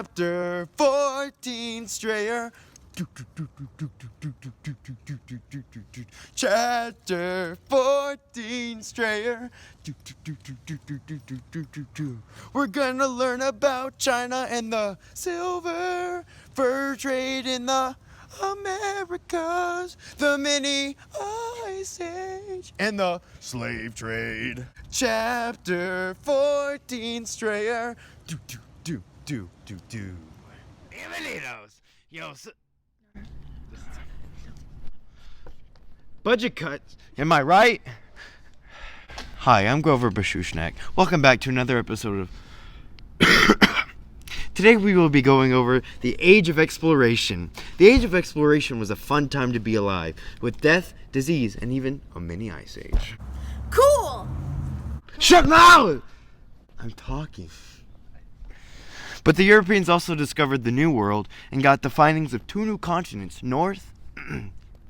Chapter 14, Strayer. Chapter 14, Strayer. We're gonna learn about China and the silver fur trade in the Americas, the mini ice age, and the slave trade. Chapter 14, Strayer. Bienvenidos. Budget cuts. Am I right? Hi, I'm Grover Bashushnak. Welcome back to another episode of... Today we will be going over the Age of Exploration. The Age of Exploration was a fun time to be alive, with death, disease, and even a mini ice age. Cool! Shut now! I'm talking. But the Europeans also discovered the New World and got the findings of two new continents, North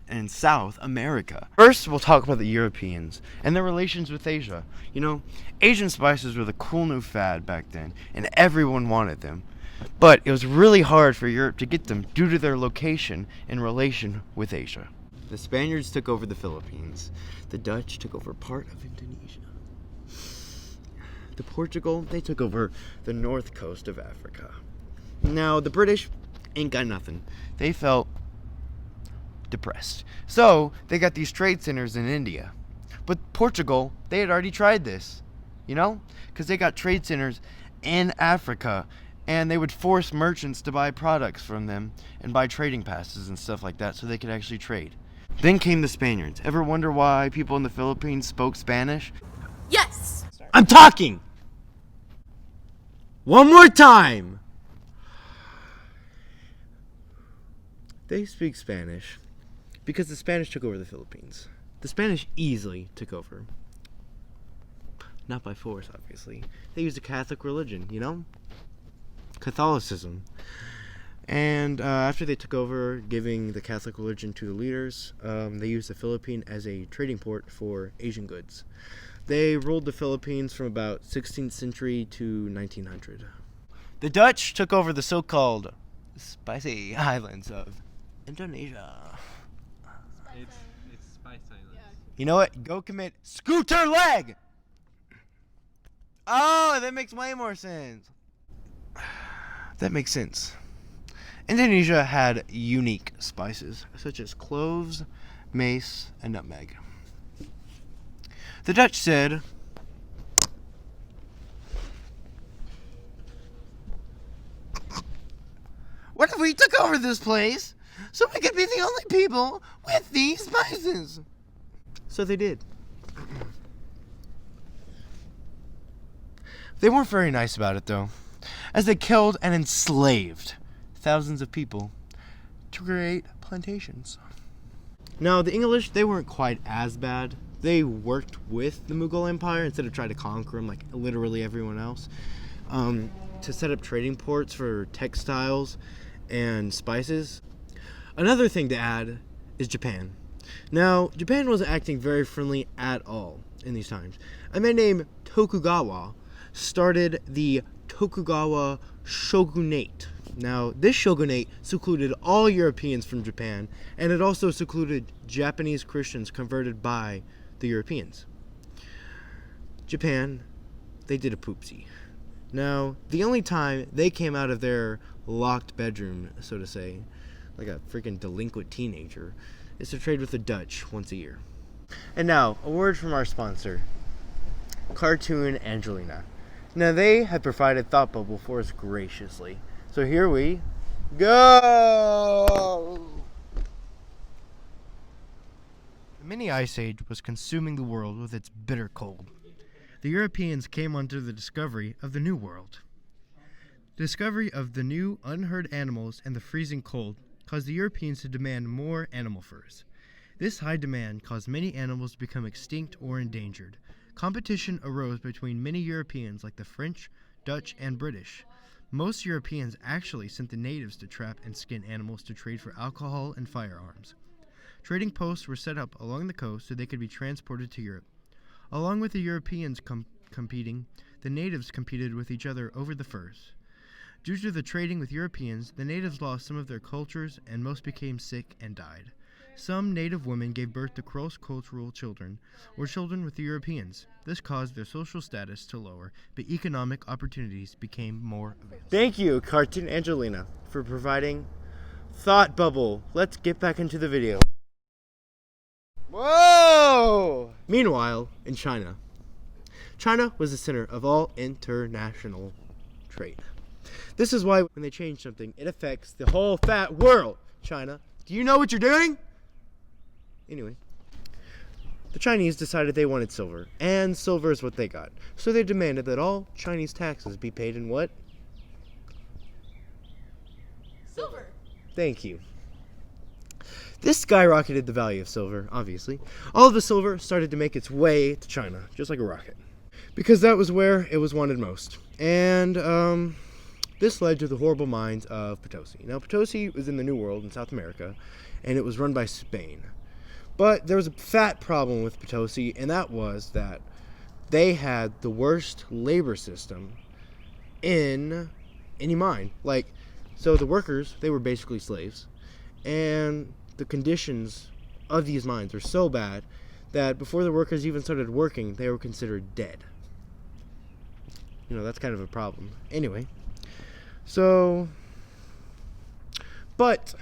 and South America. First, we'll talk about the Europeans and their relations with Asia. You know, Asian spices were the cool new fad back then, and everyone wanted them. But it was really hard for Europe to get them due to their location in relation with Asia. The Spaniards took over the Philippines. The Dutch took over part of Indonesia. The Portugal, they took over the north coast of Africa. Now, the British ain't got nothing. They felt depressed. So, they got these trade centers in India. But Portugal, they had already tried this, you know? Because they got trade centers in Africa, and they would force merchants to buy products from them and buy trading passes and stuff like that so they could actually trade. Then came the Spaniards. Ever wonder why people in the Philippines spoke Spanish? Yes! I'm talking! One more time! They speak Spanish because the Spanish took over the Philippines. The Spanish easily took over. Not by force, obviously. They used the Catholic religion, you know? Catholicism. And after they took over, giving the Catholic religion to the leaders, they used the Philippines as a trading port for Asian goods. They ruled the Philippines from about 16th century to 1900. The Dutch took over the so-called spicy islands of Indonesia. It's Spice Islands. Yeah. You know what? Go commit scooter leg! Oh, that makes way more sense. That makes sense. Indonesia had unique spices, such as cloves, mace, and nutmeg. The Dutch said, "What if we took over this place so we could be the only people with these spices?" So they did. They weren't very nice about it, though, as they killed and enslaved thousands of people to create plantations. Now, the English, they weren't quite as bad. They worked with the Mughal Empire instead of trying to conquer them like literally everyone else, to set up trading ports for textiles and spices. Another thing to add is Japan. Now, Japan wasn't acting very friendly at all in these times. A man named Tokugawa started the Tokugawa shogunate. Now, this shogunate secluded all Europeans from Japan, and it also secluded Japanese Christians converted by the Europeans. Japan, they did a poopsie. Now, the only time they came out of their locked bedroom, so to say, like a freaking delinquent teenager, is to trade with the Dutch once a year. And now, a word from our sponsor, Cartoon Angelina. Now, they have provided Thought Bubble for us graciously. So here we go! The mini ice age was consuming the world with its bitter cold. The Europeans came onto the discovery of the New World. The discovery of the new unheard animals and the freezing cold caused the Europeans to demand more animal furs. This high demand caused many animals to become extinct or endangered. Competition arose between many Europeans like the French, Dutch, and British. Most Europeans actually sent the natives to trap and skin animals to trade for alcohol and firearms. Trading posts were set up along the coast so they could be transported to Europe. Along with the Europeans competing, the natives competed with each other over the furs. Due to the trading with Europeans, the natives lost some of their cultures and most became sick and died. Some native women gave birth to cross-cultural children, or children with the Europeans. This caused their social status to lower, but economic opportunities became more available. Thank you, Cartoon Angelina, for providing Thought Bubble. Let's get back into the video. Whoa! Meanwhile, in China. China was the center of all international trade. This is why when they change something, it affects the whole fat world. China, do you know what you're doing? Anyway, the Chinese decided they wanted silver, and silver is what they got. So they demanded that all Chinese taxes be paid in what? Silver. Thank you. This skyrocketed the value of silver, obviously. All of the silver started to make its way to China, just like a rocket, because that was where it was wanted most. And this led to the horrible mines of Potosi. Now, Potosi was in the New World in South America, and it was run by Spain. But there was a fat problem with Potosi, and that was that they had the worst labor system in any mine. So the workers, they were basically slaves, and the conditions of these mines were so bad that before the workers even started working, they were considered dead. That's kind of a problem. Anyway, but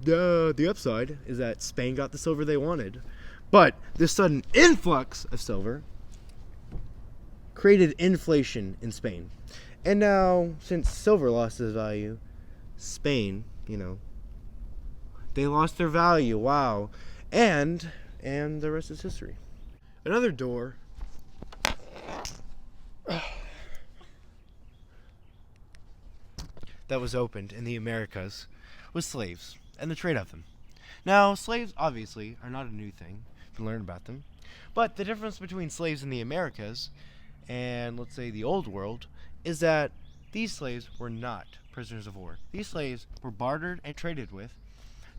the upside is that Spain got the silver they wanted. But this sudden influx of silver created inflation in Spain. And now, since silver lost its value, Spain, they lost their value. Wow. And the rest is history. Another door that was opened in the Americas was slaves and the trade of them. Now, slaves obviously are not a new thing. You can learn about them. But the difference between slaves in the Americas and, let's say, the old world is that these slaves were not prisoners of war. These slaves were bartered and traded with.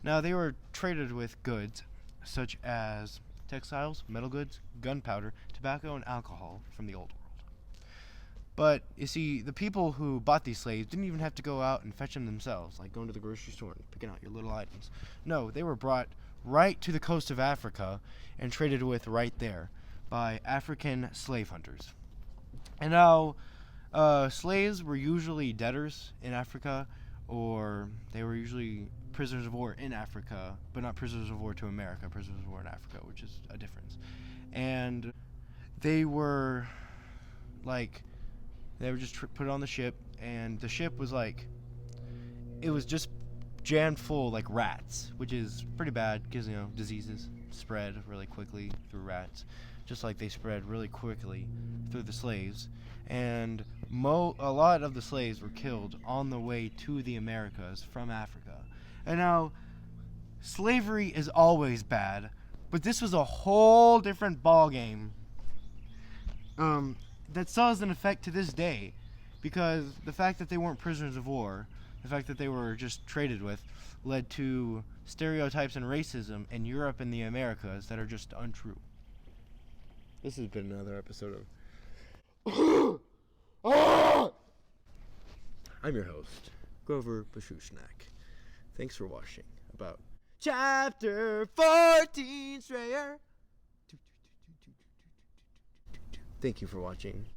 Now, they were traded with goods such as textiles, metal goods, gunpowder, tobacco, and alcohol from the old world. But, you see, the people who bought these slaves didn't even have to go out and fetch them themselves, like going to the grocery store and picking out your little items. No, they were brought right to the coast of Africa and traded with right there by African slave hunters. And now, slaves were usually debtors in Africa, or they were usually prisoners of war in Africa, but not prisoners of war to America, prisoners of war in Africa, which is a difference. And they were just put on the ship, and the ship was it was just jammed full like rats, which is pretty bad because diseases spread really quickly through rats, just like they spread really quickly through the slaves. And a lot of the slaves were killed on the way to the Americas from Africa. And now, slavery is always bad, but this was a whole different ball game. That still has an effect to this day, because the fact that they weren't prisoners of war, the fact that they were just traded with, led to stereotypes and racism in Europe and the Americas that are just untrue. This has been another episode of I'm your host, Grover Bashushnak. Thanks for watching about Chapter 14, Strayer. Thank you for watching.